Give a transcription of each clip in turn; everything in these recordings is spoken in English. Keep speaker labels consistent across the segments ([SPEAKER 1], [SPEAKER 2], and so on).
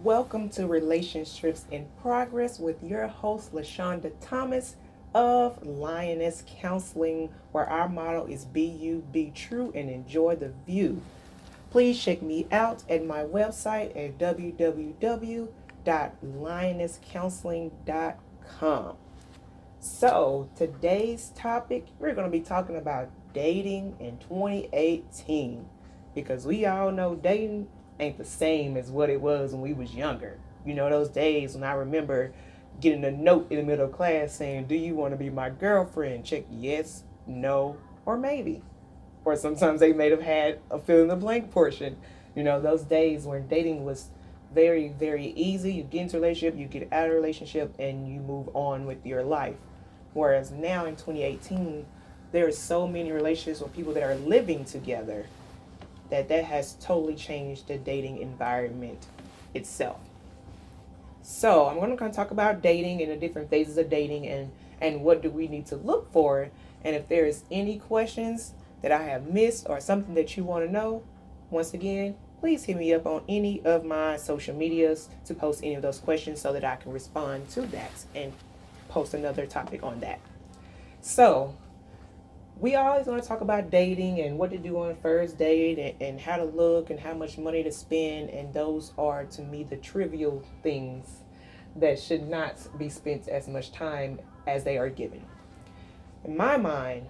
[SPEAKER 1] Welcome to Relationships in Progress with your host, LaShonda Thomas of Lioness Counseling, where our motto is be you, be true, and enjoy the view. Please check me out at my website at www.lionesscounseling.com. So, today's topic, we're going to be talking about dating in 2018 because we all know dating ain't the same as what it was when we was younger. You know, those days when I remember getting a note in the middle of class saying, "Do you want to be my girlfriend?" Check yes, no, or maybe. Or sometimes they may have had a fill in the blank portion. You know, those days when dating was very, very easy. You get into a relationship, you get out of a relationship, and you move on with your life. Whereas now in 2018, there are so many relationships with people that are living together that has totally changed the dating environment itself. So I'm going to kind of talk about dating and the different phases of dating and what do we need to look for. And if there is any questions that I have missed or something that you want to know, once again, please hit me up on any of my social medias to post any of those questions so that I can respond to that and post another topic on that. So we always want to talk about dating and what to do on a first date and how to look and how much money to spend. And those are, to me, the trivial things that should not be spent as much time as they are given. In my mind,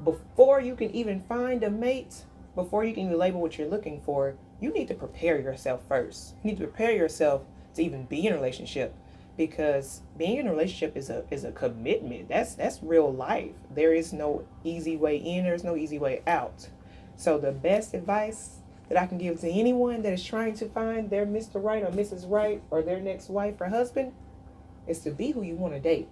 [SPEAKER 1] before you can even find a mate, before you can even label what you're looking for, you need to prepare yourself first. You need to prepare yourself to even be in a relationship, because being in a relationship is a commitment. That's real life. There is no easy way in, there's no easy way out. So the best advice that I can give to anyone that is trying to find their Mr. Right or Mrs. Right or their next wife or husband is to be who you want to date.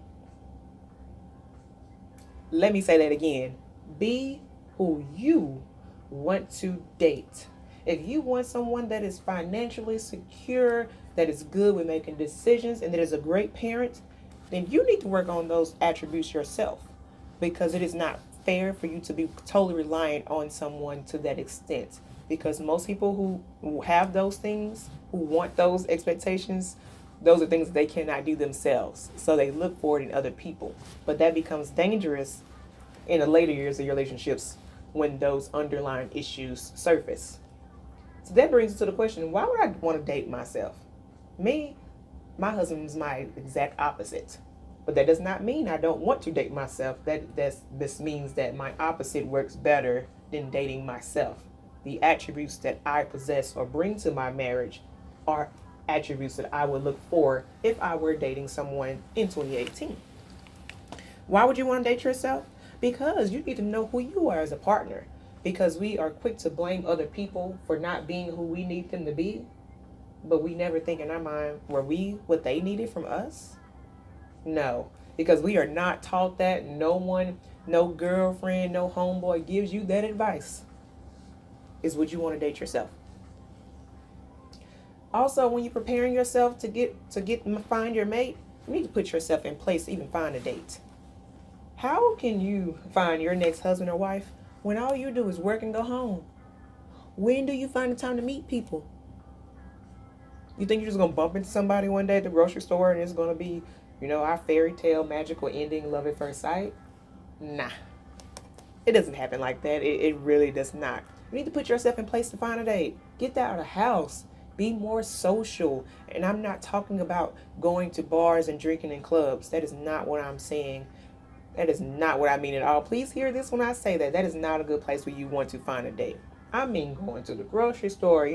[SPEAKER 1] Let me say that again. Be who you want to date. If you want someone that is financially secure, that is good with making decisions, and that is a great parent, then you need to work on those attributes yourself, because it is not fair for you to be totally reliant on someone to that extent. Because most people who have those things, who want those expectations, those are things they cannot do themselves. So they look for it in other people. But that becomes dangerous in the later years of your relationships when those underlying issues surface. So that brings us to the question, why would I want to date myself? Me, my husband is my exact opposite. But that does not mean I don't want to date myself. This means that my opposite works better than dating myself. The attributes that I possess or bring to my marriage are attributes that I would look for if I were dating someone in 2018. Why would you want to date yourself? Because you need to know who you are as a partner. Because we are quick to blame other people for not being who we need them to be, but we never think in our mind, were we what they needed from us? No, because we are not taught that. No one, no girlfriend, no homeboy gives you that advice. Is would you want to date yourself? Also, when you're preparing yourself to find your mate, you need to put yourself in place to even find a date. How can you find your next husband or wife when all you do is work and go home? When do you find the time to meet people? You think you're just going to bump into somebody one day at the grocery store and it's going to be, our fairy tale magical ending, love at first sight? Nah. It doesn't happen like that. It really does not. You need to put yourself in place to find a date. Get out of the house. Be more social. And I'm not talking about going to bars and drinking in clubs. That is not what I'm saying. That is not what I mean at all. Please hear this when I say that. That is not a good place where you want to find a date. I mean going to the grocery store,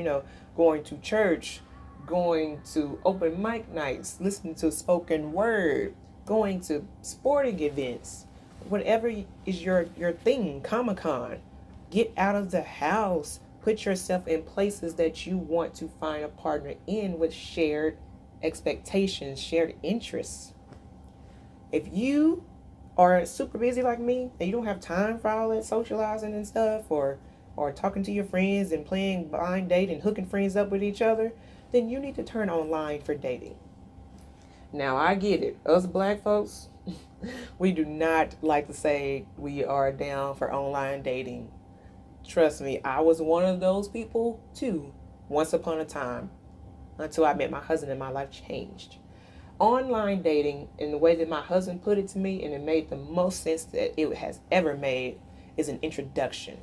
[SPEAKER 1] going to church, going to open mic nights, listening to spoken word, going to sporting events, whatever is your thing, Comic-Con. Get out of the house. Put yourself in places that you want to find a partner in with shared expectations, shared interests. If you are super busy like me and you don't have time for all that socializing and stuff, or talking to your friends and playing blind date and hooking friends up with each other, then you need to turn online for dating. Now, I get it. Us black folks, we do not like to say we are down for online dating. Trust me, I was one of those people too, once upon a time. until I met my husband and my life changed. Online dating, in the way that my husband put it to me, and it made the most sense that it has ever made, is an introduction.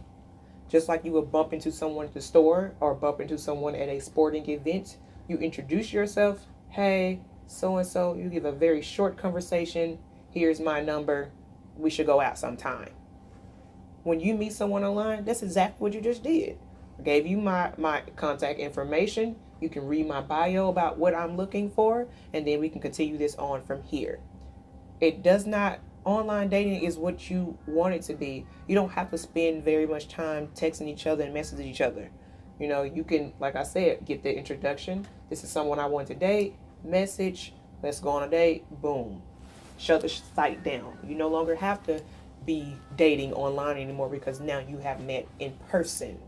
[SPEAKER 1] Just like you would bump into someone at the store or bump into someone at a sporting event, you introduce yourself. Hey, so and so. You give a very short conversation. Here's my number. We should go out sometime. When you meet someone online, that's exactly what you just did. I gave you my contact information. You can read my bio about what I'm looking for, and then we can continue this on from here. It does not, online dating is what you want it to be. You don't have to spend very much time texting each other and messaging each other. You know, you can, like I said, get the introduction. This is someone I want to date. Message, let's go on a date. Boom. Shut the site down. You no longer have to be dating online anymore because now you have met in person.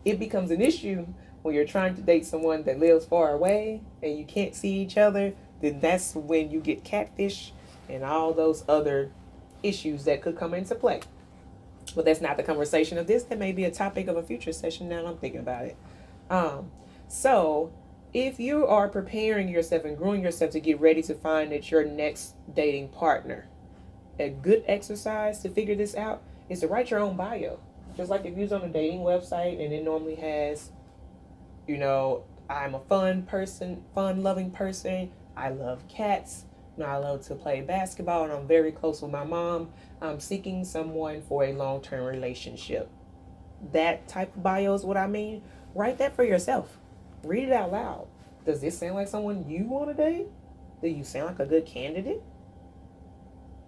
[SPEAKER 1] It becomes an issue when you're trying to date someone that lives far away and you can't see each other. Then that's when you get catfish and all those other issues that could come into play. But that's not the conversation of this. That may be a topic of a future session now that I'm thinking about it. So if you are preparing yourself and growing yourself to get ready to find that your next dating partner, a good exercise to figure this out is to write your own bio. Just like if you're on a dating website and it normally has, you know, I'm a fun person, fun-loving person. I love cats. You know, I love to play basketball and I'm very close with my mom. I'm seeking someone for a long-term relationship. That type of bio is what I mean. Write that for yourself. Read it out loud. Does this sound like someone you want to date? Do you sound like a good candidate?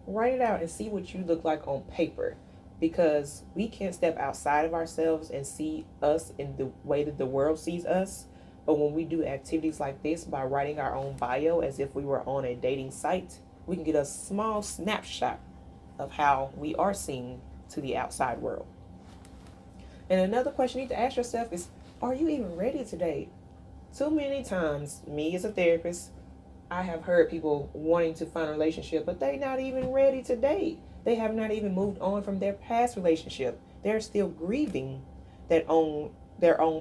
[SPEAKER 1] Write it out and see what you look like on paper, because we can't step outside of ourselves and see us in the way that the world sees us. But when we do activities like this by writing our own bio as if we were on a dating site, we can get a small snapshot of how we are seen to the outside world. And another question you need to ask yourself is, are you even ready to date? Too many times, me as a therapist, I have heard people wanting to find a relationship, but they're not even ready to date. They have not even moved on from their past relationship. They're still grieving their own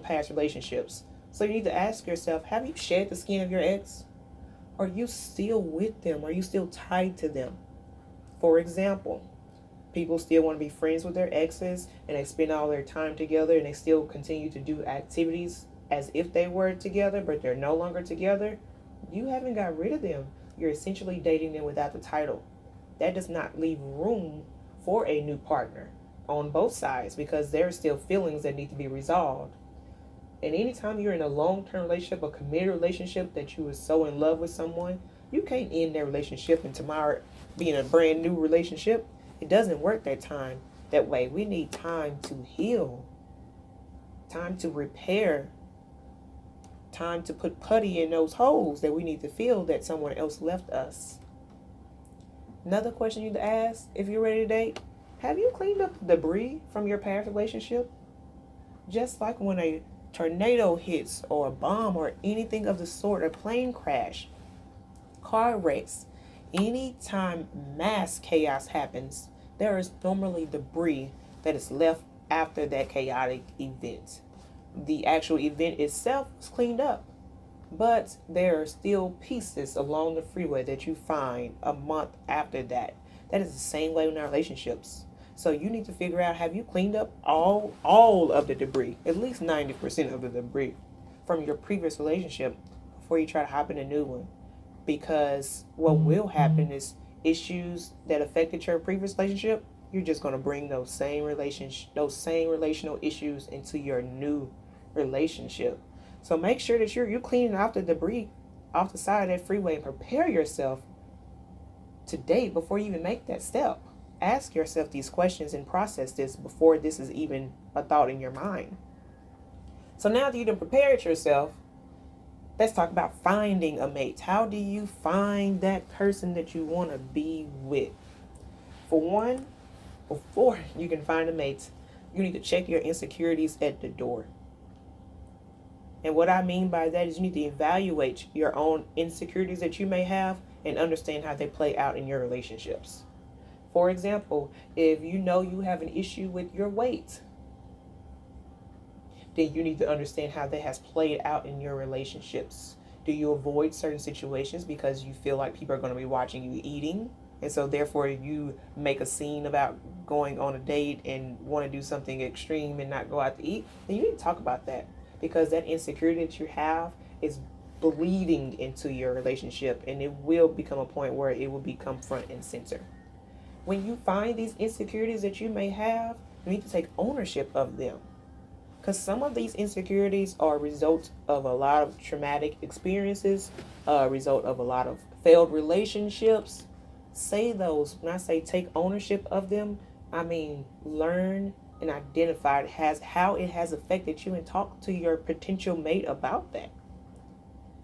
[SPEAKER 1] past relationships. So you need to ask yourself, have you shed the skin of your ex? Are you still with them? Are you still tied to them? For example, people still want to be friends with their exes and they spend all their time together and they still continue to do activities as if they were together, but they're no longer together. You haven't got rid of them. You're essentially dating them without the title. That does not leave room for a new partner on both sides because there are still feelings that need to be resolved. And anytime you're in a long-term relationship, a committed relationship that you are so in love with someone, you can't end that relationship and tomorrow be in a brand new relationship. It doesn't work that way. We need time to heal, time to repair, time to put putty in those holes that we need to fill that someone else left us. Another question you need to ask if you're ready to date, have you cleaned up the debris from your past relationship? Just like when a tornado hits or a bomb or anything of the sort, a plane crash, car wrecks, anytime mass chaos happens, there is normally debris that is left after that chaotic event. The actual event itself was cleaned up, but there are still pieces along the freeway that you find a month after that. That is the same way in our relationships. So you need to figure out, have you cleaned up all of the debris, at least 90% of the debris from your previous relationship before you try to hop in a new one? Because what will happen is issues that affected your previous relationship, you're just going to bring those same relational issues into your new relationship. So make sure that you're cleaning off the debris off the side of that freeway and prepare yourself to date before you even make that step. Ask yourself these questions and process this before this is even a thought in your mind. So now that you've prepared yourself, let's talk about finding a mate. How do you find that person that you want to be with? For one, before you can find a mate, you need to check your insecurities at the door. And what I mean by that is you need to evaluate your own insecurities that you may have and understand how they play out in your relationships. For example, if you know you have an issue with your weight, then you need to understand how that has played out in your relationships. Do you avoid certain situations because you feel like people are going to be watching you eating? And so therefore you make a scene about going on a date and want to do something extreme and not go out to eat? Then you need to talk about that, because that insecurity that you have is bleeding into your relationship, and it will become a point where it will become front and center. When you find these insecurities that you may have, you need to take ownership of them. Because some of these insecurities are a result of a lot of traumatic experiences, a result of a lot of failed relationships. Say those. When I say take ownership of them, I mean learn and identify how it has affected you, and talk to your potential mate about that.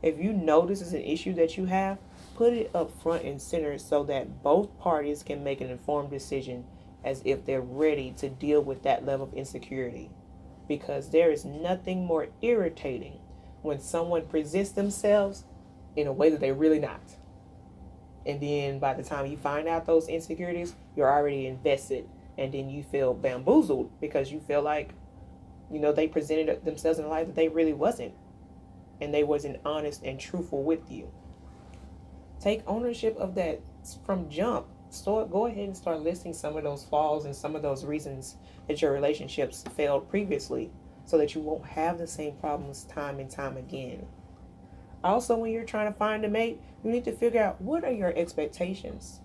[SPEAKER 1] If you know this is an issue that you have, put it up front and center so that both parties can make an informed decision as if they're ready to deal with that level of insecurity. Because there is nothing more irritating when someone presents themselves in a way that they're really not. And then by the time you find out those insecurities, you're already invested. And then you feel bamboozled because you feel like, they presented themselves in a light that they really wasn't. And they wasn't honest and truthful with you. Take ownership of that from jump. So go ahead and start listing some of those flaws and some of those reasons that your relationships failed previously, so that you won't have the same problems time and time again. Also, when you're trying to find a mate, you need to figure out, what are your expectations?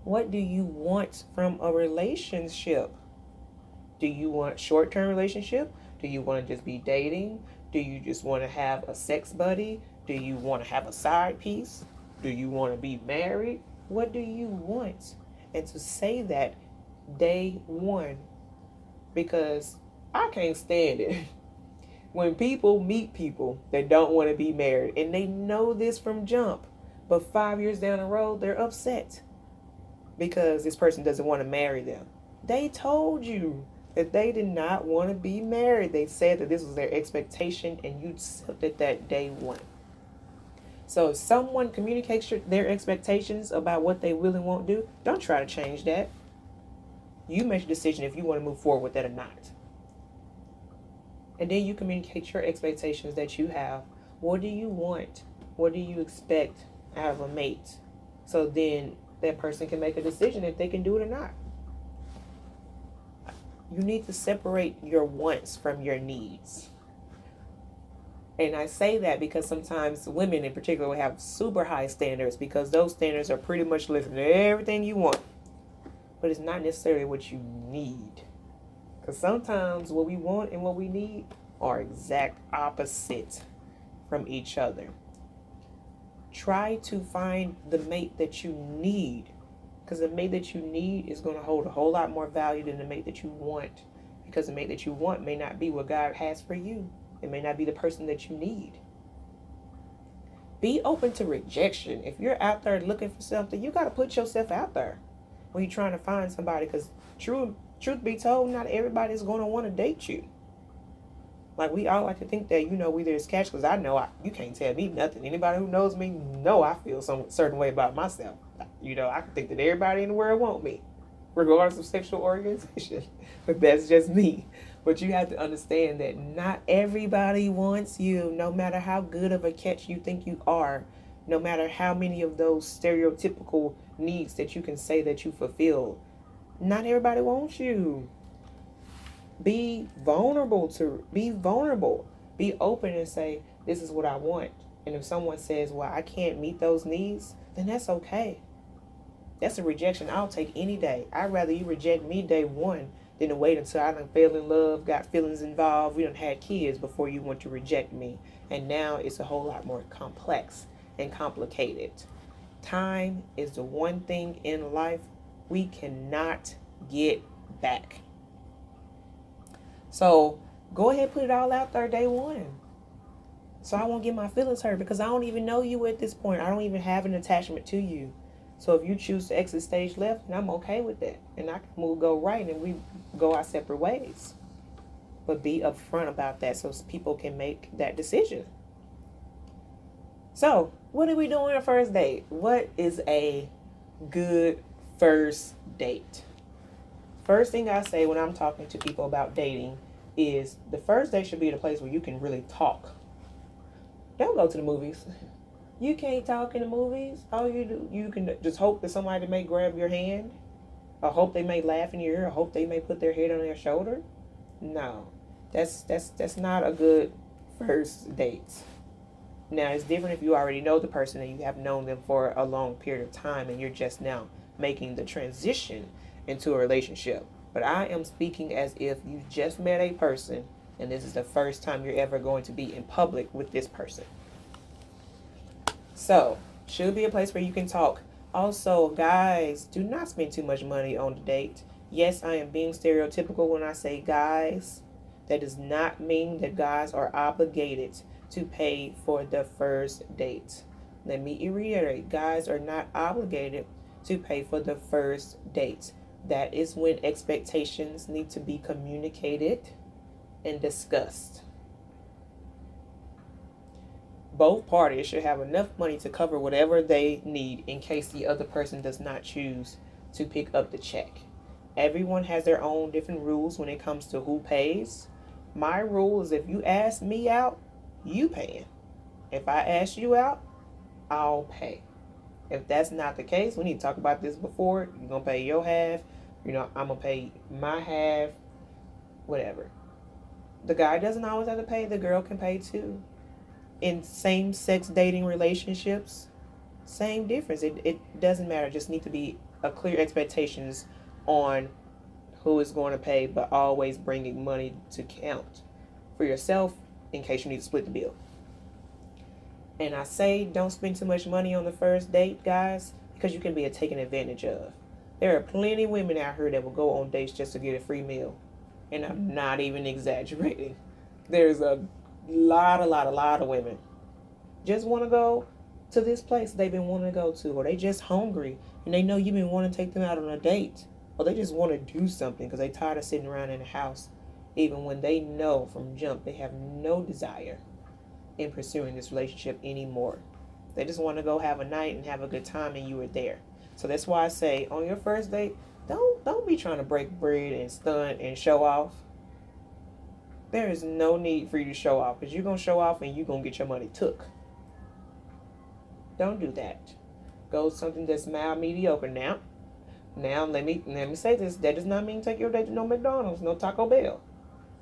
[SPEAKER 1] What do you want from a relationship? Do you want a short-term relationship? Do you want to just be dating? Do you just want to have a sex buddy? Do you want to have a side piece? Do you want to be married? What do you want? And to say that day one, because I can't stand it when people meet people that don't want to be married, and they know this from jump, but 5 years down the road, they're upset because this person doesn't want to marry them. They told you that they did not want to be married. They said that this was their expectation, and you accepted that day one. So if someone communicates their expectations about what they will and won't do, don't try to change that. You make a decision if you want to move forward with that or not. And then you communicate your expectations that you have. What do you want? What do you expect out of a mate? So then that person can make a decision if they can do it or not. You need to separate your wants from your needs. And I say that because sometimes women in particular will have super high standards, because those standards are pretty much listening to everything you want. But it's not necessarily what you need. Because sometimes what we want and what we need are exact opposite from each other. Try to find the mate that you need. Because the mate that you need is going to hold a whole lot more value than the mate that you want. Because the mate that you want may not be what God has for you. It may not be the person that you need. Be open to rejection. If you're out there looking for something, you got to put yourself out there when you're trying to find somebody. Because truth be told, not everybody is going to want to date you. Like, we all like to think that, we there's catch, because I know you can't tell me nothing. Anybody who knows me know I feel some certain way about myself. I can think that everybody in the world want me, regardless of sexual orientation. But that's just me. But you have to understand that not everybody wants you, no matter how good of a catch you think you are, no matter how many of those stereotypical needs that you can say that you fulfill. Not everybody wants you. Be vulnerable. Be open and say, this is what I want. And if someone says, well, I can't meet those needs, then that's okay. That's a rejection I'll take any day. I'd rather you reject me day one than to wait until I done fell in love, got feelings involved, we done had kids before you want to reject me. And now it's a whole lot more complex and complicated. Time is the one thing in life we cannot get back. So go ahead, put it all out there day one. So I won't get my feelings hurt, because I don't even know you at this point. I don't even have an attachment to you. So if you choose to exit stage left, then I'm okay with that. And I can go right, and we go our separate ways. But be upfront about that so people can make that decision. So what are we doing on a first date? What is a good first date? First thing I say when I'm talking to people about dating is the first date should be the place where you can really talk. Don't go to the movies. You can't talk in the movies. All you do, you can just hope that somebody may grab your hand, or hope they may laugh in your ear, or hope they may put their head on your shoulder. No, that's not a good first date. Now, it's different if you already know the person and you have known them for a long period of time and you're just now making the transition into a relationship. But I am speaking as if you just met a person and this is the first time you're ever going to be in public with this person. So, should be a place where you can talk. Also, guys, do not spend too much money on the date. Yes, I am being stereotypical when I say guys. That does not mean that guys are obligated to pay for the first date. Let me reiterate, guys are not obligated to pay for the first date. That is when expectations need to be communicated and discussed. Both parties should have enough money to cover whatever they need in case the other person does not choose to pick up the check. Everyone has their own different rules when it comes to who pays. My rule is if you ask me out, you paying. If I ask you out, I'll pay. If that's not the case, we need to talk about this before. You're going to pay your half. I'm going to pay my half. Whatever. The guy doesn't always have to pay. The girl can pay too. In same-sex dating relationships, same difference. It doesn't matter. Just need to be a clear expectations on who is going to pay, but always bringing money to count for yourself in case you need to split the bill. And I say don't spend too much money on the first date, guys, because you can be taken advantage of. There are plenty of women out here that will go on dates just to get a free meal. And I'm not even exaggerating. There's a lot of women just want to go to this place they've been wanting to go to, or they just hungry and they know you've been wanting to take them out on a date, or they just want to do something because they're tired of sitting around in the house, even when they know from jump they have no desire in pursuing this relationship anymore. They just want to go have a night and have a good time, and you were there. So that's why I say on your first date, don't be trying to break bread and stunt and show off. There is no need for you to show off, because you're going to show off and you're going to get your money took. Don't do that. Go something that's mild mediocre. Now let me say this. That does not mean take your date to no McDonald's, no Taco Bell.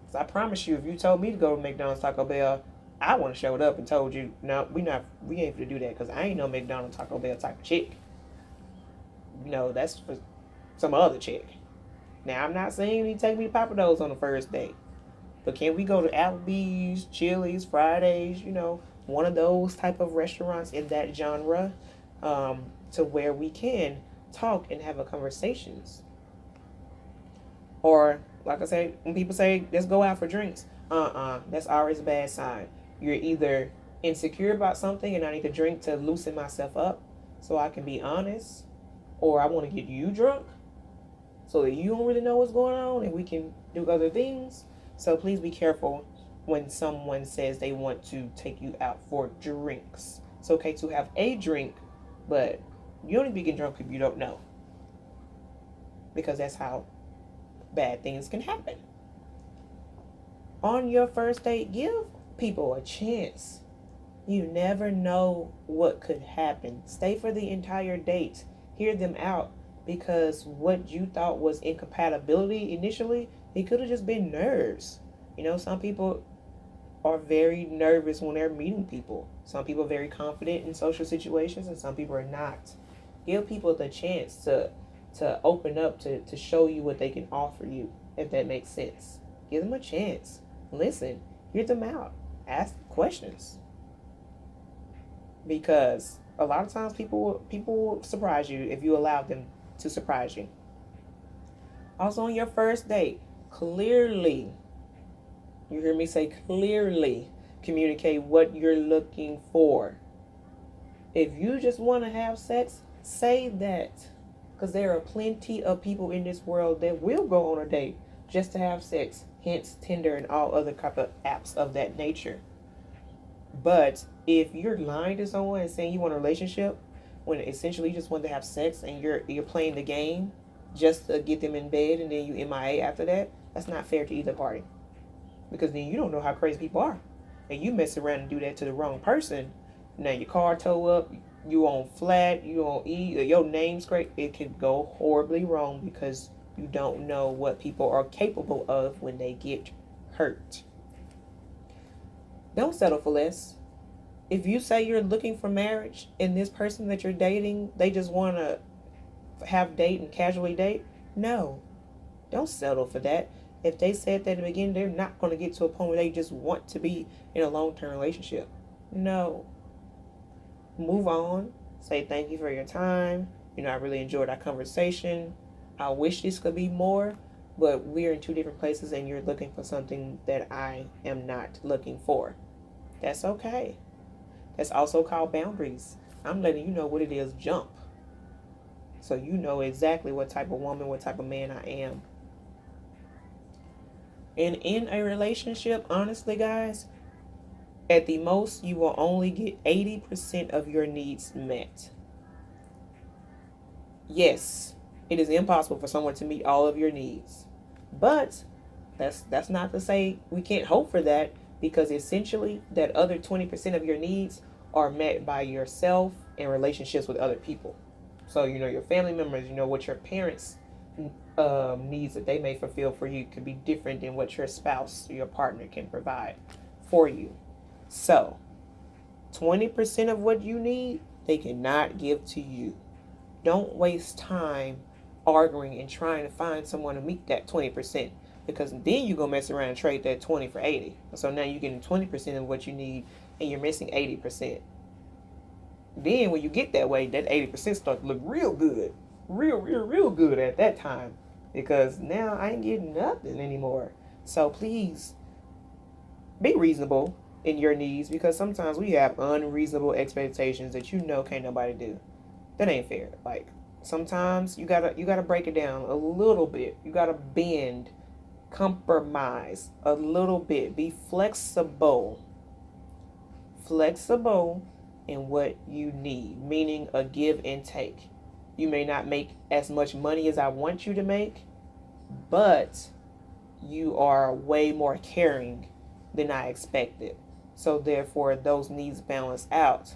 [SPEAKER 1] Because I promise you, if you told me to go to McDonald's, Taco Bell, I would have showed up and told you, no, we ain't going to do that, because I ain't no McDonald's, Taco Bell type of chick. That's for some other chick. Now, I'm not saying you need to take me to Papa Do's on the first date. But can we go to Applebee's, Chili's, Fridays, one of those type of restaurants in that genre, to where we can talk and have a conversations? Or, like I say, when people say, let's go out for drinks, that's always a bad sign. You're either insecure about something and I need to drink to loosen myself up so I can be honest, or I want to get you drunk so that you don't really know what's going on and we can do other things. So please be careful when someone says they want to take you out for drinks. It's okay to have a drink, but you don't need to be getting drunk if you don't know, because that's how bad things can happen. On your first date, give people a chance. You never know what could happen. Stay for the entire date. Hear them out, because what you thought was incompatibility initially, it could have just been nerves. Some people are very nervous when they're meeting people. Some people are very confident in social situations, and some people are not. Give people the chance to open up, to show you what they can offer you, if that makes sense. Give them a chance. Listen. Hear them out. Ask questions. Because a lot of times people will surprise you if you allow them to surprise you. Also, on your first date, clearly, you hear me say clearly, communicate what you're looking for. If you just want to have sex, say that. Because there are plenty of people in this world that will go on a date just to have sex. Hence Tinder and all other type of apps of that nature. But if you're lying to someone and saying you want a relationship, when essentially you just want to have sex and you're playing the game just to get them in bed and then you MIA after that, that's not fair to either party. because then you don't know how crazy people are. And you mess around and do that to the wrong person. Now your car tow up, you on flat, you on E, or your name's great. It could go horribly wrong because you don't know what people are capable of when they get hurt. Don't settle for less. If you say you're looking for marriage and this person that you're dating, they just want to have date and casually date, no. Don't settle for that. If they said that in the beginning, they're not going to get to a point where they just want to be in a long-term relationship. No. Move on. Say thank you for your time. I really enjoyed our conversation. I wish this could be more, but we're in two different places and you're looking for something that I am not looking for. That's okay. That's also called boundaries. I'm letting you know what it is, jump. So you know exactly what type of woman, what type of man I am. And in a relationship, honestly, guys, at the most, you will only get 80% of your needs met. Yes, it is impossible for someone to meet all of your needs. But that's not to say we can't hope for that, because essentially that other 20% of your needs are met by yourself and relationships with other people. So, your family members, what your parents needs that they may fulfill for you could be different than what your spouse or your partner can provide for you. So 20% of what you need, they cannot give to you. Don't waste time arguing and trying to find someone to meet that 20%, because then you're going to mess around and trade that 20 for 80. So now you're getting 20% of what you need and you're missing 80%. Then when you get that way, that 80% starts to look real good. Real good at that time, because now I ain't getting nothing anymore. So please be reasonable in your needs, because sometimes we have unreasonable expectations that can't nobody do. That ain't fair. Like, sometimes you gotta break it down a little bit. You gotta bend, compromise a little bit. Be flexible in what you need, meaning a give and take. You may not make as much money as I want you to make, but you are way more caring than I expected. So therefore, those needs balance out.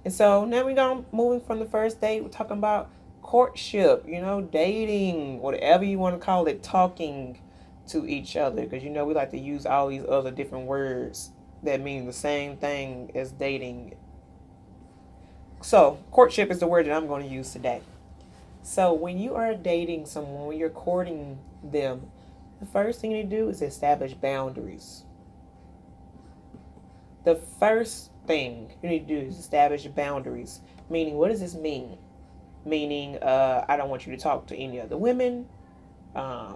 [SPEAKER 1] And so now we're moving from the first date. We're talking about courtship, dating, whatever you want to call it, talking to each other. Because, we like to use all these other different words that mean the same thing as dating. So, courtship is the word that I'm going to use today. So, when you are dating someone, when you're courting them, the first thing you do is establish boundaries. The first thing you need to do is establish boundaries. Meaning, what does this mean? Meaning, I don't want you to talk to any other women. I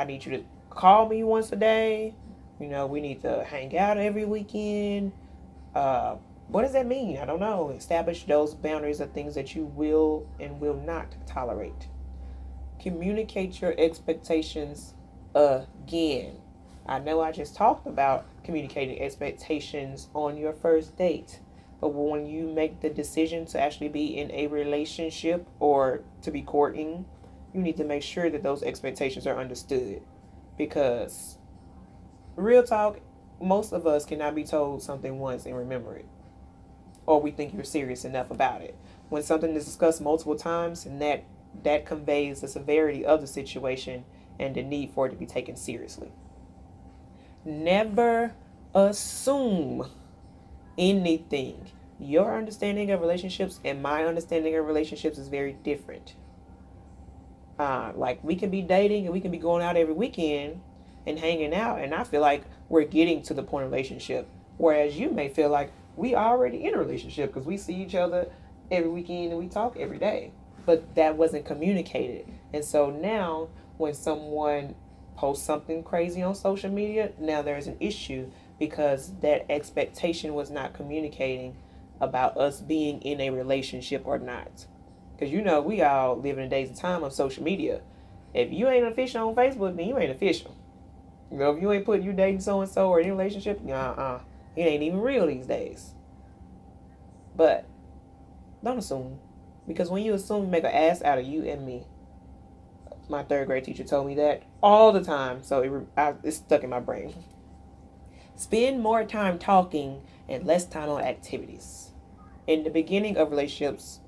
[SPEAKER 1] need you to call me once a day. We need to hang out every weekend. What does that mean? I don't know. Establish those boundaries of things that you will and will not tolerate. Communicate your expectations again. I know I just talked about communicating expectations on your first date, but when you make the decision to actually be in a relationship or to be courting, you need to make sure that those expectations are understood. Because, real talk, most of us cannot be told something once and remember it, or we think you're serious enough about it. When something is discussed multiple times, and that conveys the severity of the situation and the need for it to be taken seriously. Never assume anything. Your understanding of relationships and my understanding of relationships is very different. Like, we can be dating and we can be going out every weekend and hanging out, and I feel like we're getting to the point of relationship, whereas you may feel like we already in a relationship because we see each other every weekend and we talk every day. But that wasn't communicated. And so now when someone posts something crazy on social media, now there's an issue because that expectation was not communicating about us being in a relationship or not. Because we all live in the days and time of social media. If you ain't official on Facebook, then you ain't official. If you ain't putting you dating so-and-so or in a relationship, it ain't even real these days. But don't assume. Because when you assume, you make an ass out of you and me. My third grade teacher told me that all the time, so it's stuck in my brain. Spend more time talking and less time on activities. In the beginning of relationships,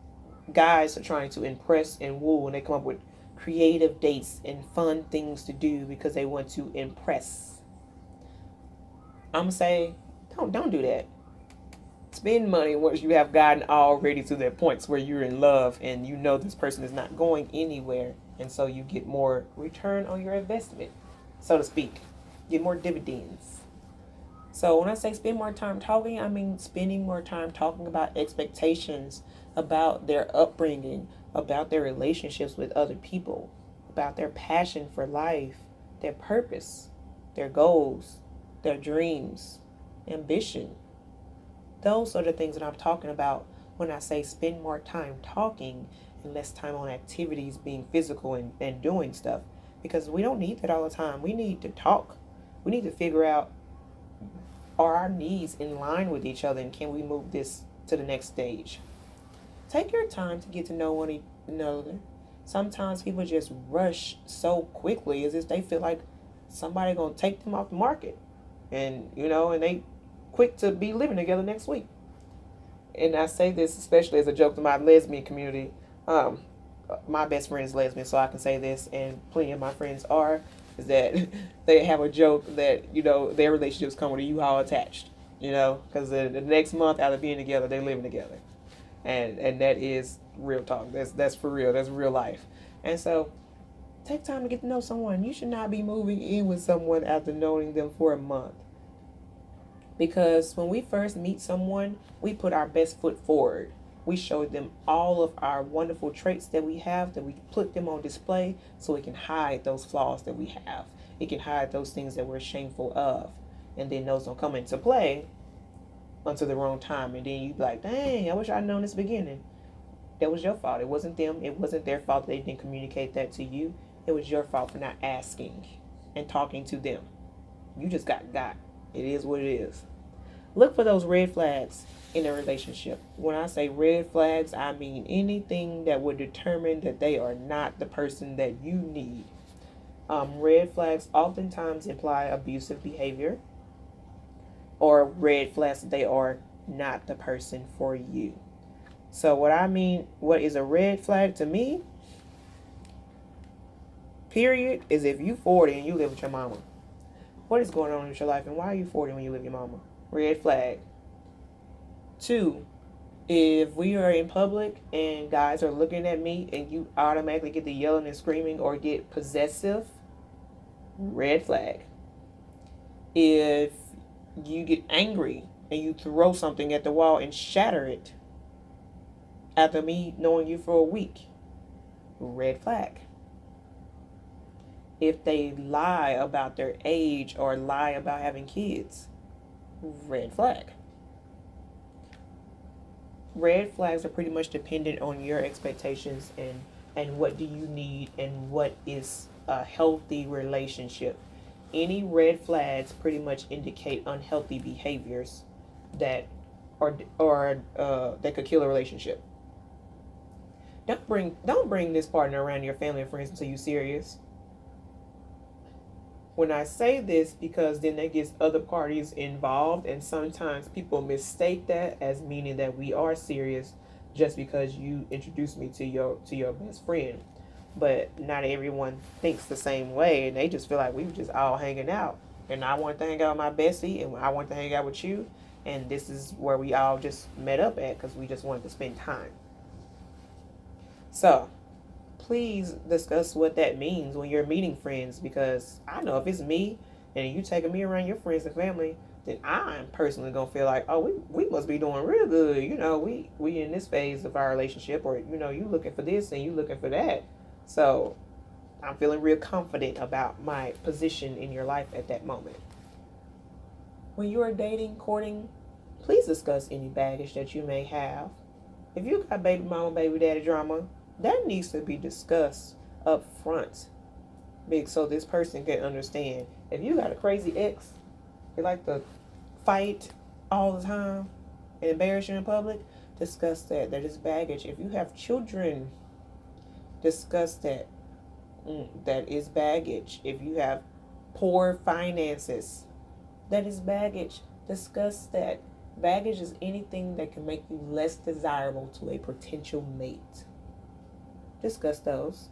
[SPEAKER 1] guys are trying to impress and woo, and they come up with creative dates and fun things to do because they want to impress. I'm gonna say, don't do that. Spend money once you have gotten already to that points where you're in love and you know this person is not going anywhere, and so you get more return on your investment, so to speak. Get more dividends. So when I say spend more time talking, I mean spending more time talking about expectations, about their upbringing, about their relationships with other people, about their passion for life, their purpose, their goals, their dreams, ambition. Those are the things that I'm talking about when I say spend more time talking and less time on activities, being physical and doing stuff. Because we don't need that all the time. We need to talk. We need to figure out, are our needs in line with each other, and can we move this to the next stage? Take your time to get to know one another. Sometimes people just rush so quickly as if they feel like somebody gonna take them off the market, and and they quick to be living together next week. And I say this especially as a joke to my lesbian community. My best friend is lesbian, so I can say this, and plenty of my friends are, is that they have a joke that their relationships come with a U-Haul attached. Because the next month out of being together, they're living together, and that is real talk. That's for real. That's real life. And so, take time to get to know someone. You should not be moving in with someone after knowing them for a month. Because when we first meet someone, we put our best foot forward. We show them all of our wonderful traits that we have, that we put them on display so we can hide those flaws that we have. It can hide those things that we're shameful of. And then those don't come into play until the wrong time. And then you be like, dang, I wish I'd known this beginning. That was your fault. It wasn't them. It wasn't their fault that they didn't communicate that to you. It was your fault for not asking and talking to them. You just got. It is what it is. Look for those red flags in a relationship. When I say red flags, I mean anything that would determine that they are not the person that you need. Red flags oftentimes imply abusive behavior, or red flags that they are not the person for you. So what is a red flag to me, period, is if you 40 and you live with your mama. What is going on with your life, and why are you 40 when you live with your mama? Red flag. 2, if we are in public and guys are looking at me and you automatically get the yelling and screaming or get possessive, red flag. If you get angry and you throw something at the wall and shatter it after me knowing you for a week, red flag. If they lie about their age or lie about having kids, red flag. Red flags are pretty much dependent on your expectations and what do you need and what is a healthy relationship. Any red flags pretty much indicate unhealthy behaviors that that could kill a relationship. Don't bring this partner around your family and friends until you're serious. When I say this, because then that gets other parties involved, and sometimes people mistake that as meaning that we are serious just because you introduced me to your best friend. But not everyone thinks the same way, and they just feel like we were just all hanging out. And I want to hang out with my bestie, and I want to hang out with you, and this is where we all just met up at because we just wanted to spend time. So, please discuss what that means when you're meeting friends, because I know if it's me and you taking me around your friends and family, then I'm personally gonna feel like, oh, we must be doing real good. We in this phase of our relationship, or you looking for this and you looking for that. So I'm feeling real confident about my position in your life at that moment. When you are dating, courting, please discuss any baggage that you may have. If you got baby mama, baby daddy drama, that needs to be discussed up front, so this person can understand. If you got a crazy ex, they like to fight all the time and embarrass you in public, discuss that. That is baggage. If you have children, discuss that. That is baggage. If you have poor finances, that is baggage. Discuss that. Baggage is anything that can make you less desirable to a potential mate. Discuss those.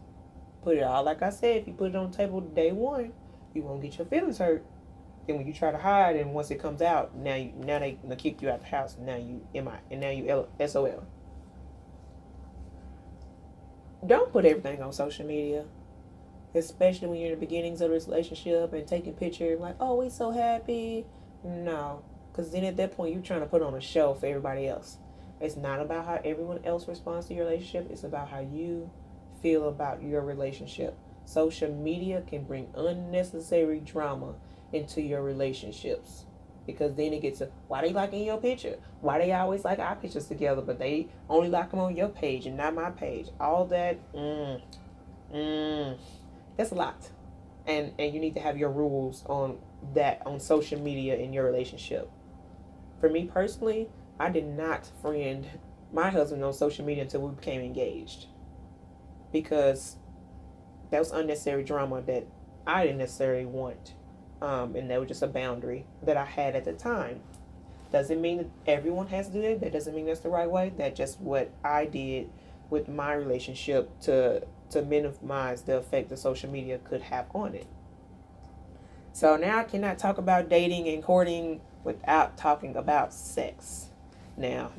[SPEAKER 1] Put it all, like I said, if you put it on the table day one, you won't get your feelings hurt. Then when you try to hide, and once it comes out, now they gonna kick you out the house. And now you MI, and now you SOL. Don't put everything on social media, especially when you're in the beginnings of a relationship and taking pictures like, oh, we so happy. No, because then at that point you're trying to put on a show for everybody else. It's not about how everyone else responds to your relationship. It's about how you feel about your relationship. Social media can bring unnecessary drama into your relationships, because then it gets to, why they liking your picture? Why they always like our pictures together, but they only like them on your page and not my page? All that, that's a lot. And you need to have your rules on that on social media in your relationship. For me personally, I did not friend my husband on social media until we became engaged, because that was unnecessary drama that I didn't necessarily want. And that was just a boundary that I had at the time. Doesn't mean that everyone has to do it. That doesn't mean that's the right way. That's just what I did with my relationship to minimize the effect that social media could have on it. So now I cannot talk about dating and courting without talking about sex. Now,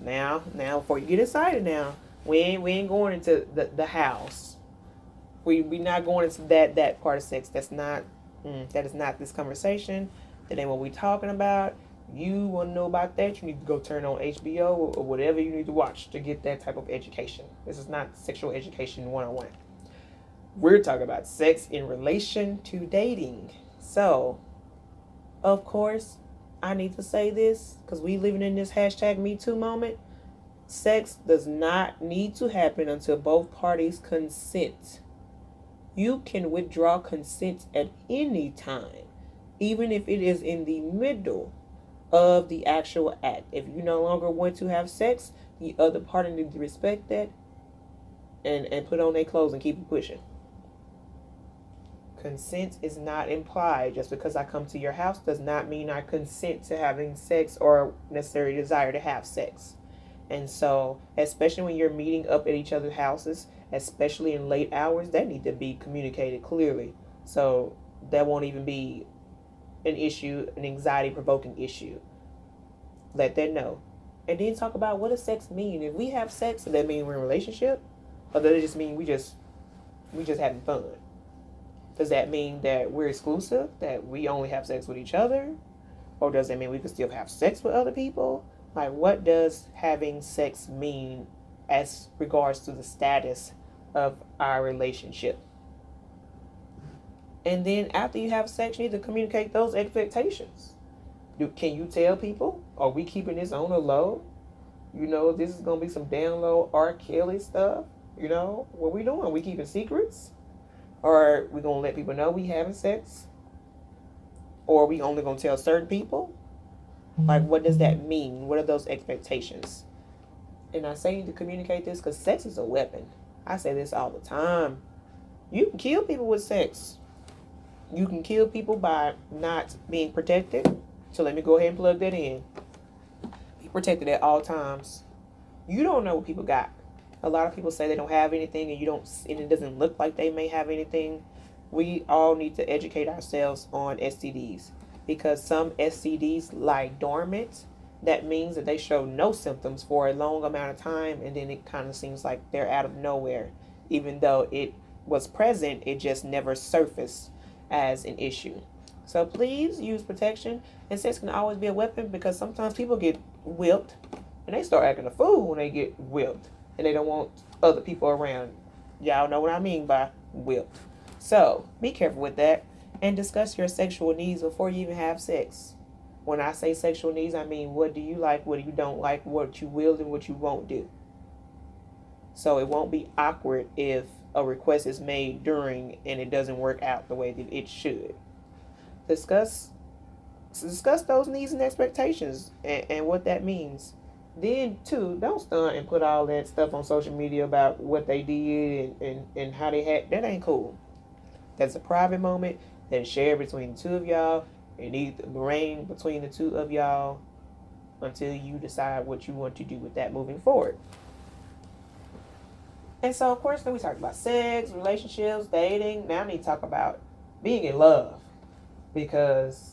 [SPEAKER 1] before you get excited, now we ain't going into the house. We not going into that part of sex. That is not this conversation. That ain't what we talking about. You want to know about that, you need to go turn on HBO or whatever you need to watch to get that type of education. This is not sexual education 101. We're talking about sex in relation to dating. So, of course, I need to say this because we living in this #MeToo moment. Sex does not need to happen until both parties consent. You can withdraw consent at any time, even if it is in the middle of the actual act. If you no longer want to have sex, the other party needs to respect that and put on their clothes and keep it pushing. Consent is not implied. Just because I come to your house does not mean I consent to having sex or necessarily desire to have sex. And so, especially when you're meeting up at each other's houses, especially in late hours, that need to be communicated clearly. So that won't even be an issue, an anxiety-provoking issue. Let that know. And then talk about, what does sex mean? If we have sex, does that mean we're in a relationship? Or does it just mean we just having fun? Does that mean that we're exclusive, that we only have sex with each other? Or does it mean we can still have sex with other people? Like, what does having sex mean as regards to the status of our relationship? And then after you have sex, you need to communicate those expectations. Can you tell people, are we keeping this on the low? This is going to be some down low R. Kelly stuff. What we doing? We keeping secrets? Or we going to let people know we having sex? Or are we only going to tell certain people? Like, what does that mean? What are those expectations? And I say you to communicate this because sex is a weapon. I say this all the time. You can kill people with sex. You can kill people by not being protected. So let me go ahead and plug that in. Be protected at all times. You don't know what people got. A lot of people say they don't have anything, and it doesn't look like they may have anything. We all need to educate ourselves on STDs, because some STDs lie dormant. That means that they show no symptoms for a long amount of time, and then it kind of seems like they're out of nowhere. Even though it was present, it just never surfaced as an issue. So please use protection. And sex can always be a weapon, because sometimes people get whipped and they start acting a fool when they get whipped and they don't want other people around. Y'all know what I mean by whipped. So be careful with that, and discuss your sexual needs before you even have sex. When I say sexual needs, I mean, what do you like, what do you don't like, what you will and what you won't do. So it won't be awkward if a request is made during and it doesn't work out the way that it should. Discuss those needs and expectations and what that means. Then, too, don't stunt and put all that stuff on social media about what they did and how they had. That ain't cool. That's a private moment that is shared between the two of y'all. It needs to remain between the two of y'all until you decide what you want to do with that moving forward. And so, of course, then we talked about sex, relationships, dating. Now I need to talk about being in love, because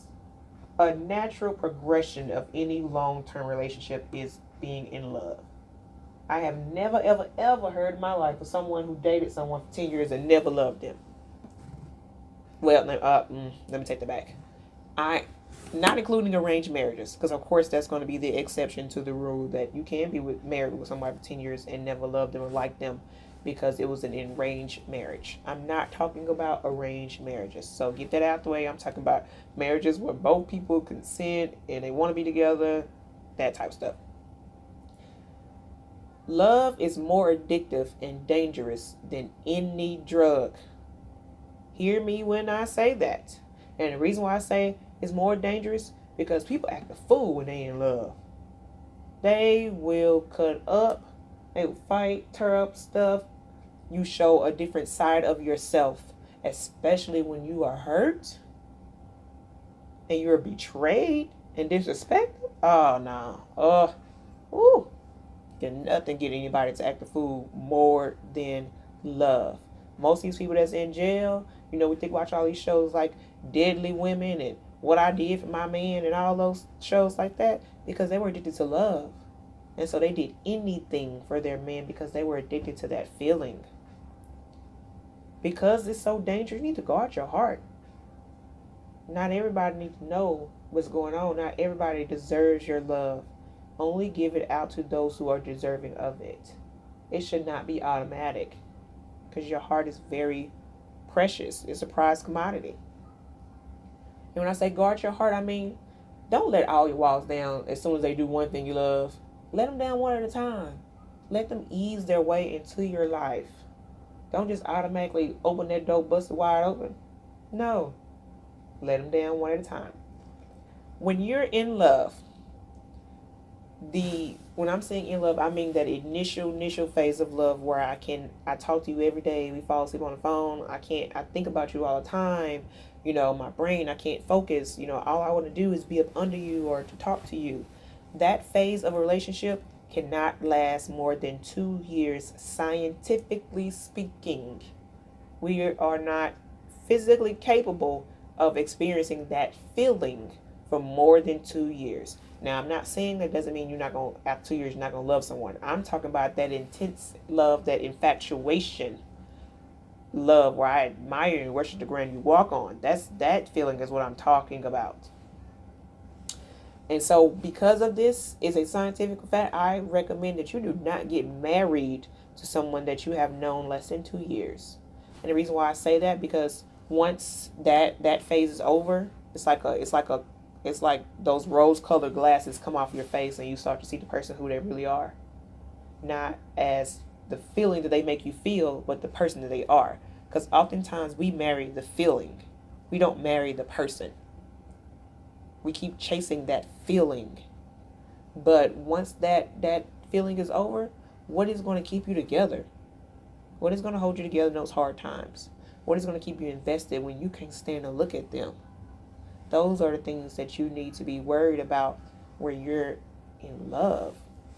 [SPEAKER 1] a natural progression of any long-term relationship is being in love. I have never, ever, ever heard in my life of someone who dated someone for 10 years and never loved them. Well, let me take that back. Not including arranged marriages, because of course that's going to be the exception to the rule that you can be married with somebody for 10 years and never love them or like them because it was an arranged marriage. I'm not talking about arranged marriages. So get that out the way. I'm talking about marriages where both people consent and they want to be together, that type of stuff. Love is more addictive and dangerous than any drug. Hear me when I say that. And the reason why I say it's more dangerous, because people act a fool when they in love. They will cut up, they will fight, tear up stuff. You show a different side of yourself, especially when you are hurt and you're betrayed and disrespected. Oh no. Can nothing get anybody to act a fool more than love. Most of these people that's in jail, we watch all these shows like Deadly Women and What I Did for My Man and all those shows like that, because they were addicted to love. And so they did anything for their man because they were addicted to that feeling. Because it's so dangerous, you need to guard your heart. Not everybody needs to know what's going on. Not everybody deserves your love. Only give it out to those who are deserving of it. It should not be automatic, because your heart is very precious. It's a prized commodity. And when I say guard your heart, I mean, don't let all your walls down as soon as they do one thing you love. Let them down one at a time. Let them ease their way into your life. Don't just automatically open that door, bust it wide open. No. Let them down one at a time. When you're in love, when I'm saying in love, I mean that initial phase of love where I talk to you every day. We fall asleep on the phone. I think about you all the time. My brain, I can't focus. All I want to do is be up under you or to talk to you. That phase of a relationship cannot last more than 2 years, scientifically speaking. We are not physically capable of experiencing that feeling for more than 2 years. Now, I'm not saying that doesn't mean after 2 years, you're not going to love someone. I'm talking about that intense love, that infatuation love where I admire and worship the ground you walk on. That feeling is what I'm talking about. And so because of this is a scientific fact, I recommend that you do not get married to someone that you have known less than 2 years. And the reason why I say that, because once that phase is over, it's like those rose-colored glasses come off your face and you start to see the person who they really are. Not as the feeling that they make you feel, but the person that they are. Because oftentimes we marry the feeling. We don't marry the person. We keep chasing that feeling. But once that feeling is over, what is going to keep you together? What is going to hold you together in those hard times? What is going to keep you invested when you can't stand to look at them? Those are the things that you need to be worried about where you're in love.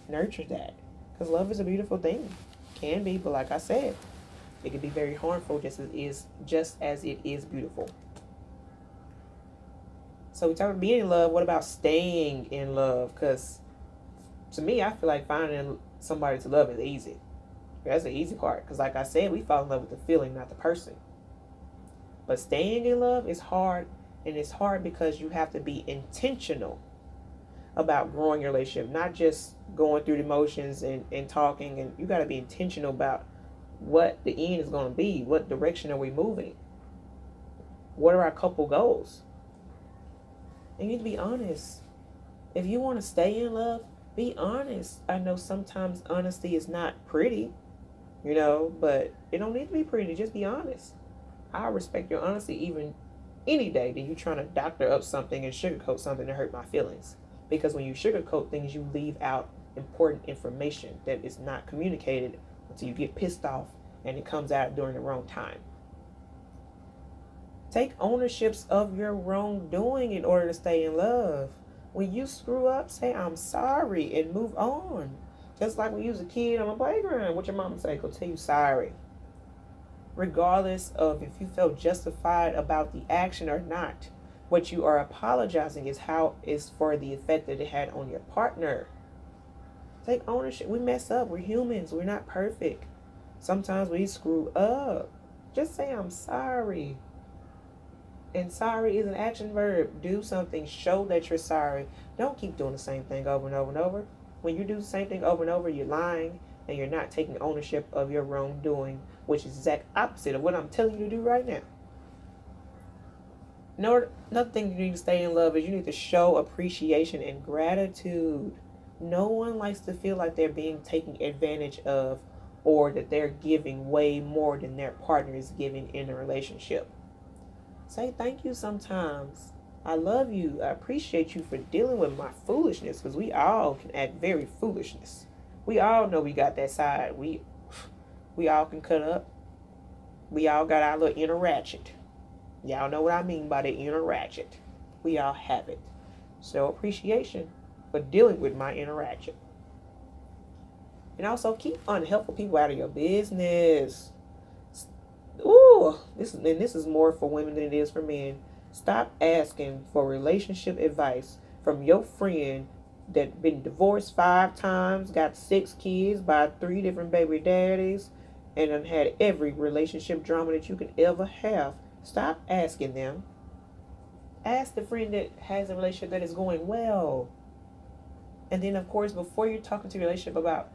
[SPEAKER 1] Nurture that. Because love is a beautiful thing. Can be, but like I said, it can be very harmful just as it is beautiful. So we talk about being in love. What about staying in love? Because to me, I feel like finding somebody to love is easy. That's the easy part. Because like I said, we fall in love with the feeling, not the person. But staying in love is hard. And it's hard because you have to be intentional about growing your relationship. Not just going through the motions and talking. And you got to be intentional about what the end is going to be. What direction are we moving? What are our couple goals? And you need to be honest. If you want to stay in love, be honest. I know sometimes honesty is not pretty, but it don't need to be pretty. Just be honest. I respect your honesty even any day than you trying to doctor up something and sugarcoat something to hurt my feelings. Because when you sugarcoat things, you leave out important information that is not communicated until you get pissed off and it comes out during the wrong time. Take ownerships of your wrongdoing in order to stay in love. When you screw up, say I'm sorry and move on. Just like when you was a kid on the playground, what your mama say, go tell you sorry. Regardless of if you felt justified about the action or not, what you are apologizing is for the effect that it had on your partner. Take ownership. We mess up. We're humans. We're not perfect. Sometimes we screw up. Just say I'm sorry. And sorry is an action verb. Do something. Show that you're sorry. Don't keep doing the same thing over and over and over. When you do the same thing over and over, you're lying and you're not taking ownership of your wrongdoing, which is the exact opposite of what I'm telling you to do right now. Another thing you need to stay in love is you need to show appreciation and gratitude. No one likes to feel like they're being taken advantage of or that they're giving way more than their partner is giving in a relationship. Say thank you sometimes. I love you. I appreciate you for dealing with my foolishness, because we all can act very foolishness. We all know we got that side. We all can cut up. We all got our little inner ratchet. Y'all know what I mean by the inner ratchet. We all have it. So appreciation for dealing with my inner ratchet. And also keep unhelpful people out of your business. Ooh, this is more for women than it is for men. Stop asking for relationship advice from your friend that been divorced 5 times, got 6 kids by 3 different baby daddies, and done had every relationship drama that you could ever have. Stop asking them. Ask the friend that has a relationship that is going well. And then, of course, before you're talking to your relationship about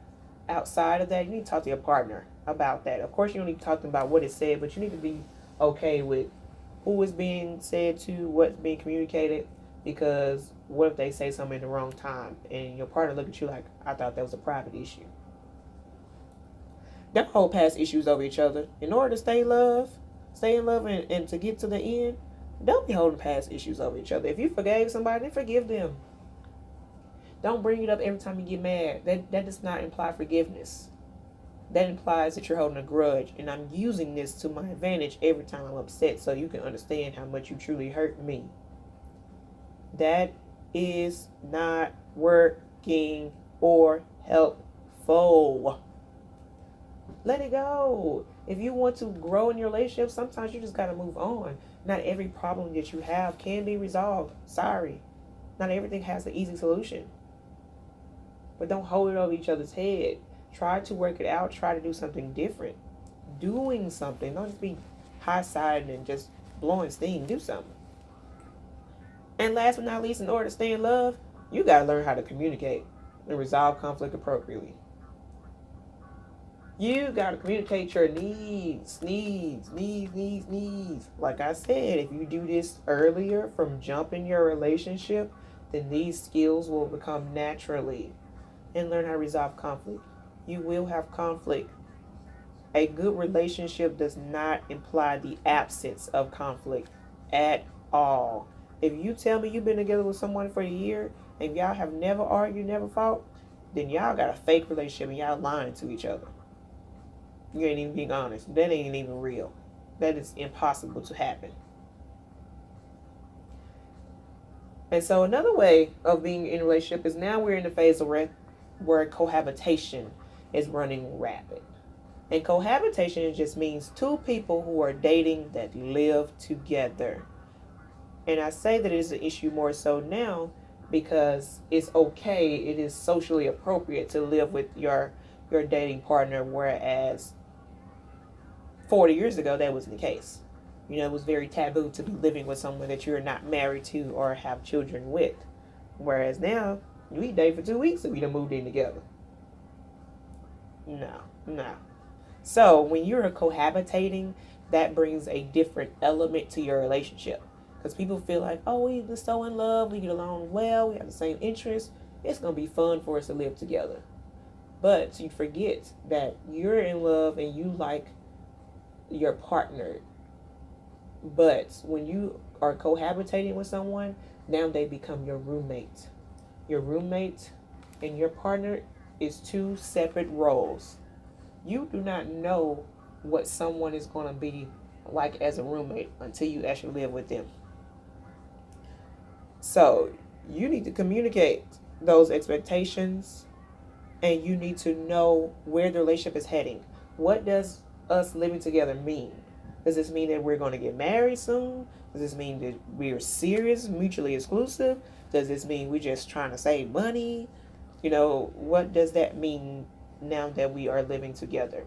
[SPEAKER 1] outside of that, you need to talk to your partner about that. Of course, you don't need to talk to them about what is said, but you need to be okay with who is being said to, what's being communicated, because what if they say something in the wrong time and your partner look at you like, I thought that was a private issue. Don't hold past issues over each other. In order to stay in love and to get to the end, don't be holding past issues over each other. If you forgave somebody, then forgive them. Don't bring it up every time you get mad. That does not imply forgiveness. That implies that you're holding a grudge, and I'm using this to my advantage every time I'm upset so you can understand how much you truly hurt me. That is not working or helpful. Let it go. If you want to grow in your relationship, sometimes you just got to move on. Not every problem that you have can be resolved. Sorry. Not everything has an easy solution. But don't hold it over each other's head. Try to work it out. Try to do something different. Doing something. Don't just be high-sided and just blowing steam. Do something. And last but not least, in order to stay in love, you got to learn how to communicate and resolve conflict appropriately. You got to communicate your needs. Like I said, if you do this earlier from jump in your relationship, then these skills will become naturally. And learn how to resolve conflict. You will have conflict. A good relationship does not imply the absence of conflict at all. If you tell me you've been together with someone for a year and y'all have never argued, never fought, then y'all got a fake relationship and y'all lying to each other. You ain't even being honest. That ain't even real. That is impossible to happen. And so another way of being in a relationship is now we're in the phase of where cohabitation is running rapid. And cohabitation just means 2 people who are dating that live together. And I say that it is an issue more so now because it's okay, it is socially appropriate to live with your dating partner, whereas 40 years ago that wasn't the case. You know, it was very taboo to be living with someone that you're not married to or have children with. Whereas now, we date for 2 weeks and we done moved in together. No. So when you're cohabitating, that brings a different element to your relationship. Because people feel like, oh, we're so in love, we get along well, we have the same interests. It's going to be fun for us to live together. But you forget that you're in love and you like your partner. But when you are cohabitating with someone, now they become your roommate. Your roommate and your partner is 2 separate roles. You do not know what someone is going to be like as a roommate until you actually live with them. So you need to communicate those expectations, and you need to know where the relationship is heading. What does us living together mean? Does this mean that we're going to get married soon? Does this mean that we're serious, mutually exclusive? Does this mean we're just trying to save money? You know, what does that mean now that we are living together?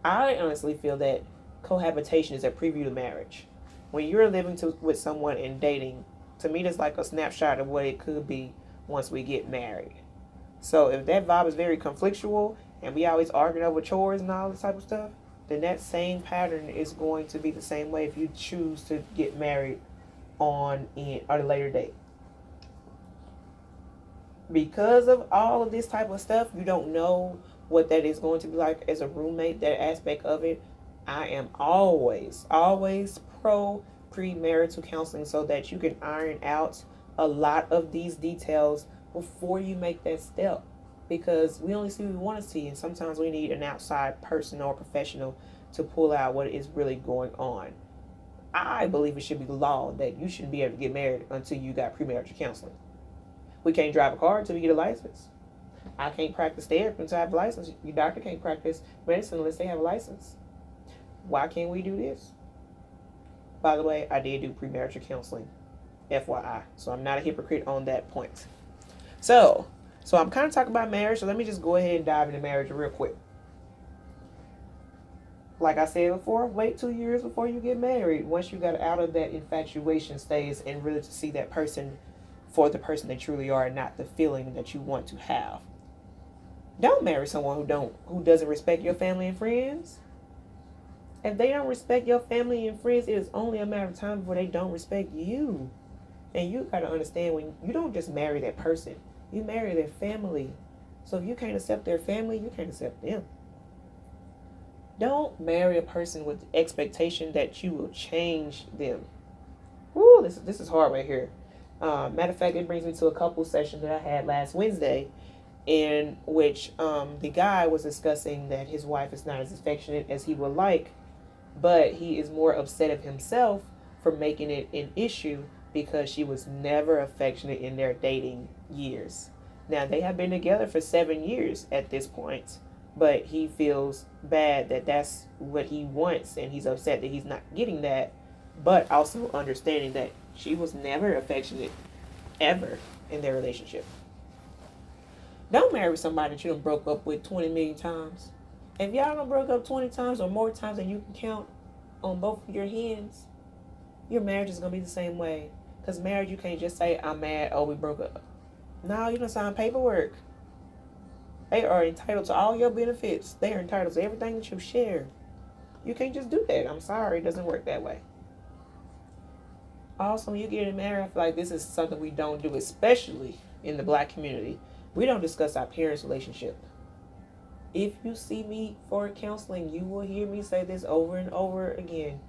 [SPEAKER 1] I honestly feel that cohabitation is a preview to marriage. When you're living with someone and dating, to me, that's like a snapshot of what it could be once we get married. So if that vibe is very conflictual and we always arguing over chores and all this type of stuff, then that same pattern is going to be the same way if you choose to get married on a later date. Because of all of this type of stuff, you don't know what that is going to be like as a roommate, that aspect of it. I am always pro premarital counseling so that you can iron out a lot of these details before you make that step, because we only see what we want to see, and sometimes we need an outside person or professional to pull out what is really going on. I believe it should be law that you shouldn't be able to get married until you got premarital counseling. We can't drive a car until we get a license. I can't practice therapy until I have a license. Your doctor can't practice medicine unless they have a license. Why can't we do this? By the way, I did do premarital counseling, FYI. So I'm not a hypocrite on that point. So I'm kind of talking about marriage. So let me just go ahead and dive into marriage real quick. Like I said before, wait 2 years before you get married. Once you got out of that infatuation stage and really to see that person for the person they truly are, and not the feeling that you want to have. Don't marry someone who doesn't respect your family and friends. If they don't respect your family and friends, it is only a matter of time before they don't respect you. And you got to understand, when you don't just marry that person, you marry their family. So if you can't accept their family, you can't accept them. Don't marry a person with the expectation that you will change them. Woo, this is hard right here. Matter of fact, it brings me to a couple sessions that I had last Wednesday, in which the guy was discussing that his wife is not as affectionate as he would like, but he is more upset of himself for making it an issue because she was never affectionate in their dating years. Now, they have been together for 7 years at this point, but he feels bad that that's what he wants, and he's upset that he's not getting that, but also understanding that she was never affectionate ever in their relationship. Don't marry somebody that you done broke up with 20 million times. If y'all done broke up 20 times or more times than you can count on both of your hands, your marriage is going to be the same way. Because marriage, you can't just say, I'm mad, oh, we broke up. No, you done sign paperwork. They are entitled to all your benefits. They are entitled to everything that you share. You can't just do that. I'm sorry, it doesn't work that way. Also, when you get married, I feel like this is something we don't do, especially in the Black community. We don't discuss our parents' relationship. If you see me for counseling, you will hear me say this over and over again.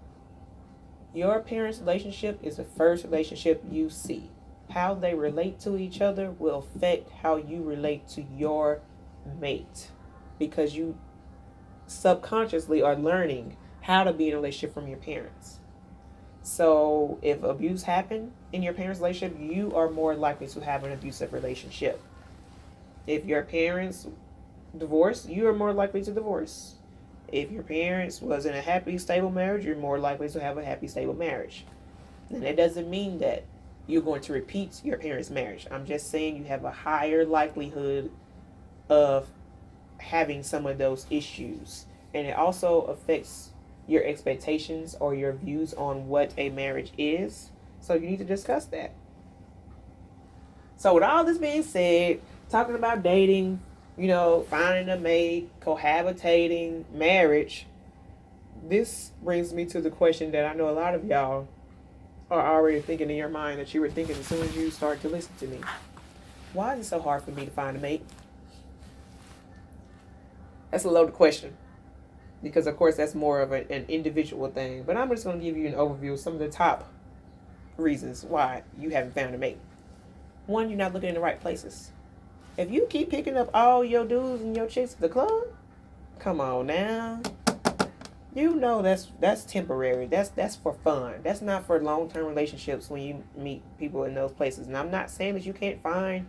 [SPEAKER 1] Your parents' relationship is the first relationship you see. How they relate to each other will affect how you relate to your mate, because you subconsciously are learning how to be in a relationship from your parents. So if abuse happened in your parents' relationship, you are more likely to have an abusive relationship. If your parents divorced, you are more likely to divorce. If your parents was in a happy, stable marriage, you're more likely to have a happy, stable marriage. And that doesn't mean that you're going to repeat your parents' marriage. I'm just saying you have a higher likelihood of having some of those issues. And it also affects your expectations or your views on what a marriage is. So you need to discuss that. So with all this being said, talking about dating, finding a mate, cohabitating, marriage, this brings me to the question that I know a lot of y'all are already thinking in your mind, that you were thinking as soon as you start to listen to me. Why is it so hard for me to find a mate? That's a loaded question, because of course that's more of an individual thing. But I'm just going to give you an overview of some of the top reasons why you haven't found a mate. One, you're not looking in the right places. If you keep picking up all your dudes and your chicks at the club, come on now. You know that's temporary. That's for fun. That's not for long-term relationships when you meet people in those places. And I'm not saying that you can't find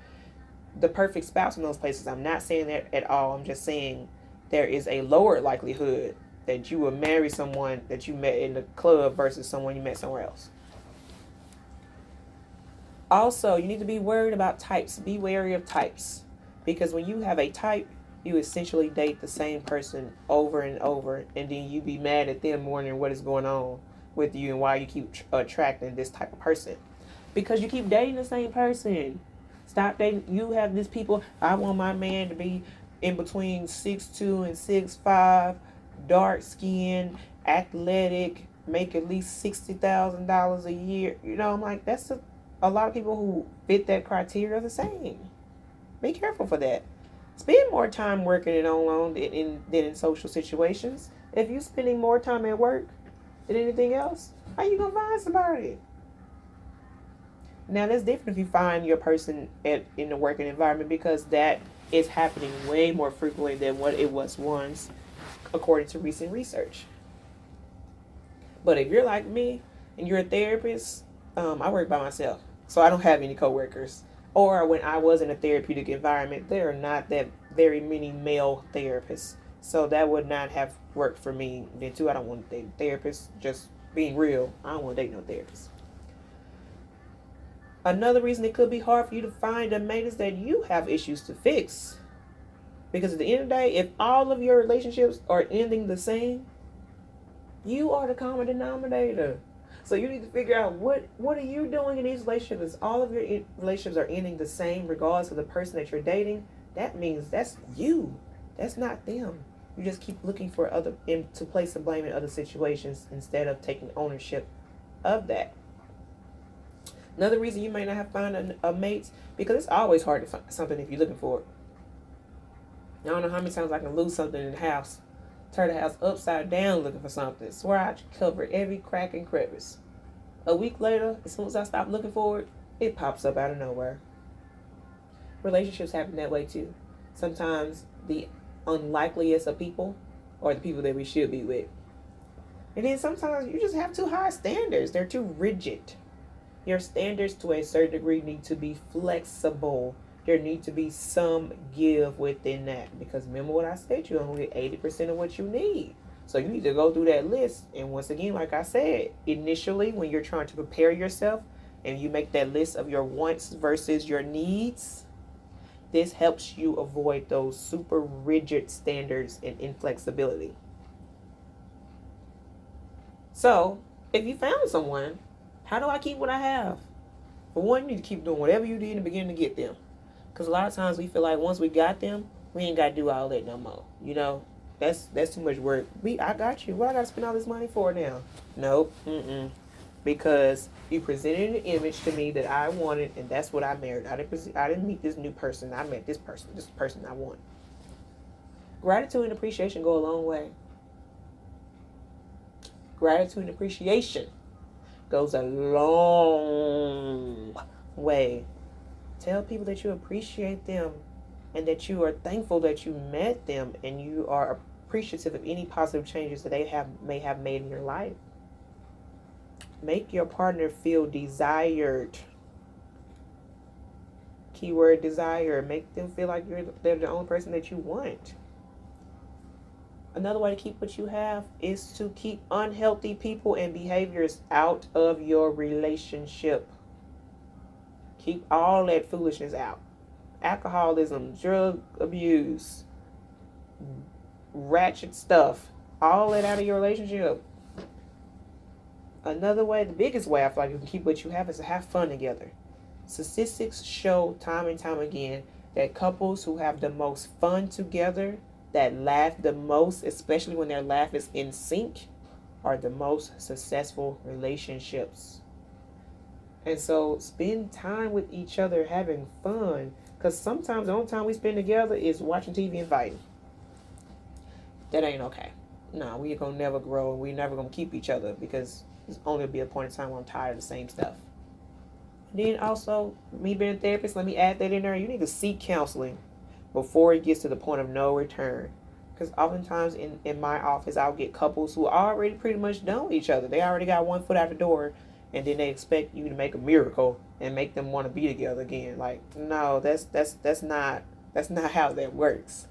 [SPEAKER 1] the perfect spouse in those places. I'm not saying that at all. I'm just saying there is a lower likelihood that you will marry someone that you met in the club versus someone you met somewhere else. Also, you need to be worried about types. Be wary of types. Because when you have a type, you essentially date the same person over and over, and then you be mad at them wondering what is going on with you and why you keep attracting this type of person. Because you keep dating the same person. Stop dating. You have these people. I want my man to be in between 6'2" and 6'5", dark skinned, athletic, make at least $60,000 a year. You know, I'm like, that's a lot of people who fit that criteria are the same. Be careful for that. Spend more time working and alone than in social situations. If you're spending more time at work than anything else, how you gonna find somebody? Now that's different if you find your person in the working environment, because that is happening way more frequently than what it was once, according to recent research. But if you're like me and you're a therapist, I work by myself, so I don't have any coworkers. Or when I was in a therapeutic environment, there are not that very many male therapists. So that would not have worked for me. Then too, I don't want to date a therapist. Just being real, I don't want to date no therapist. Another reason it could be hard for you to find a mate is that you have issues to fix. Because at the end of the day, if all of your relationships are ending the same, you are the common denominator. So you need to figure out what are you doing in these relationships. If all of your relationships are ending the same regardless of the person that you're dating, that means that's you. That's not them. You just keep looking for to place the blame in other situations instead of taking ownership of that. Another reason you may not have found a mate, because it's always hard to find something if you're looking for it. I don't know how many times I can lose something in the house. Turn the house upside down looking for something. Swear I covered every crack and crevice. A week later, as soon as I stop looking for it, it pops up out of nowhere. Relationships happen that way too. Sometimes the unlikeliest of people are the people that we should be with. And then sometimes you just have too high standards. They're too rigid. Your standards to a certain degree need to be flexible. There needs to be some give within that. Because remember what I said, you only get 80% of what you need. So you need to go through that list. And once again, like I said, initially when you're trying to prepare yourself and you make that list of your wants versus your needs, this helps you avoid those super rigid standards and inflexibility. So if you found someone, how do I keep what I have? For one, you need to keep doing whatever you did in the beginning to get them. Because a lot of times we feel like once we got them, we ain't got to do all that no more. You know, that's too much work. I got you. What I got to spend all this money for now? Nope. Because you presented an image to me that I wanted, and that's what I married. I didn't meet this new person. I met this person I want. Gratitude and appreciation go a long way. Gratitude and appreciation goes a long way. Tell people that you appreciate them and that you are thankful that you met them and you are appreciative of any positive changes that they may have made in your life. Make your partner feel desired. Keyword desire. Make them feel like they're the only person that you want. Another way to keep what you have is to keep unhealthy people and behaviors out of your relationship. Keep all that foolishness out. Alcoholism, drug abuse, ratchet stuff, all that out of your relationship. Another way, the biggest way I feel like you can keep what you have is to have fun together. Statistics show time and time again that couples who have the most fun together, that laugh the most, especially when their laugh is in sync, are the most successful relationships. And so spend time with each other having fun. Because sometimes the only time we spend together is watching TV and fighting. That ain't okay. No, we're going to never grow and we're never going to keep each other, because there's only be a point in time where I'm tired of the same stuff. Then also, me being a therapist, let me add that in there. You need to seek counseling before it gets to the point of no return. Because oftentimes in my office, I'll get couples who are already pretty much done with each other. They already got one foot out the door, and then they expect you to make a miracle and make them want to be together again. Like, no, that's not how that works.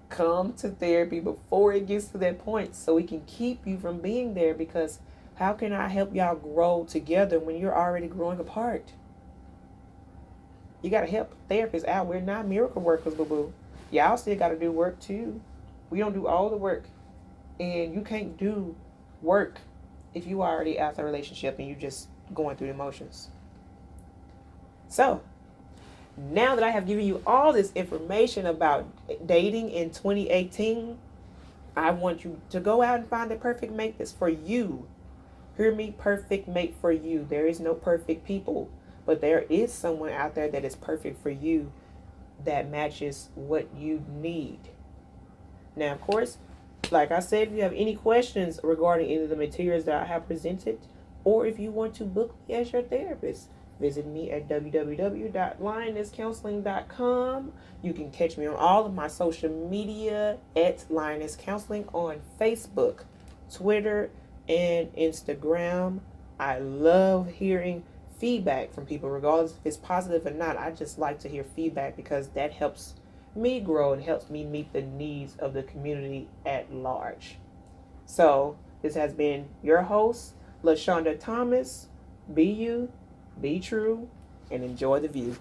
[SPEAKER 1] Come to therapy before it gets to that point so we can keep you from being there, because how can I help y'all grow together when you're already growing apart? You got to help therapists out. We're not miracle workers, boo-boo. Y'all still got to do work too. We don't do all the work. And you can't do work if you already out the relationship and you just going through the emotions. So, now that I have given you all this information about dating in 2018, I want you to go out and find the perfect mate that's for you. Hear me, perfect mate for you. There is no perfect people, but there is someone out there that is perfect for you, that matches what you need. Now, of course, like I said, if you have any questions regarding any of the materials that I have presented, or if you want to book me as your therapist, visit me at www.lionesscounseling.com. You can catch me on all of my social media at Lioness Counseling on Facebook, Twitter, and Instagram. I love hearing feedback from people, regardless if it's positive or not. I just like to hear feedback because that helps me grow and helps me meet the needs of the community at large. So this has been your host, LaShonda Thomas. Be you, be true, and enjoy the view.